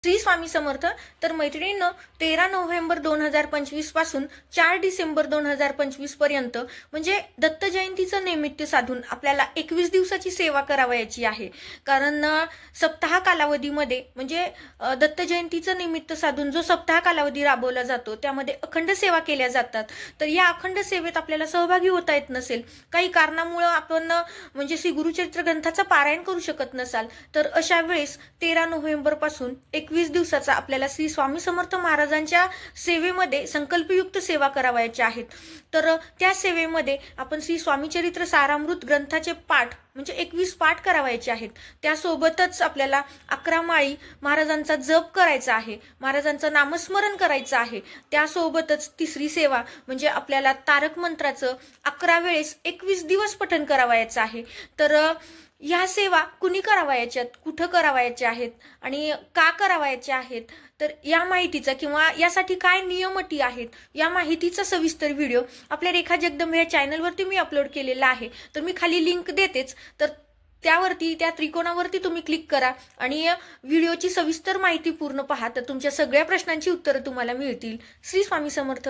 श्री स्वामी समर्थ। तर मैत्रिणींनो, 13 नोव्हेंबर 2025 पासून 4 डिसेंबर 2025 पर्यंत म्हणजे दत्त जयंतीचं निमित्त साधून आपल्याला 21 दिवसाची सेवा करावयाची आहे। कारण सप्ताह कालावधीमध्ये म्हणजे दत्त जयंतीचं निमित्त साधून जो सप्ताह कालावधी राबवला जातो त्यामध्ये अखंड सेवा केल्या जातात। तर या अखंड सेवेत आपल्याला सहभागी होता येत नसेल, काही कारणामुळे आपण म्हणजे श्री गुरुचरित्र ग्रंथाचं पारायण करू शकत नसाल, तर अशा वेळेस 13 नोव्हेंबर पासून 21 दिवसाचा आपल्याला श्री स्वामी समर्थ महाराजांच्या सेवेमध्ये संकल्पयुक्त सेवा करावयाची आहेत। तर त्या सेवेमध्ये आपण श्री स्वामी चरित्र सारामृत ग्रंथाचे पाठ म्हणजे 21 पाठ करावयाचे आहेत। त्यासोबतच आपल्याला 11 माळी महाराजांचा जप करायचा आहे, महाराजांचं नामस्मरण करायचं आहे। त्यासोबतच तिसरी सेवा म्हणजे आपल्याला तारक मंत्राचं 11 वेळेस 21 दिवस पठण करावयाचं आहे। तर ह्या सेवा कुणी करावयाच्यात, कुठं करावयाच्या आहेत आणि का करावयाच्या आहेत, तर या माहितीचा किंवा यासाठी काय नियम अटी आहेत या माहितीचा सविस्तर व्हिडिओ आपल्या रेखा जगदंबे या चॅनलवरती मी अपलोड केलेला आहे। तर मी खाली लिंक देतेच, तर त्यावरती त्या त्रिकोणावरती तुम्ही क्लिक करा आणि व्हिडिओची सविस्तर माहिती पूर्ण पहा, तर तुमच्या सगळ्या प्रश्नांची उत्तरं तुम्हाला मिळतील। श्री स्वामी समर्थ।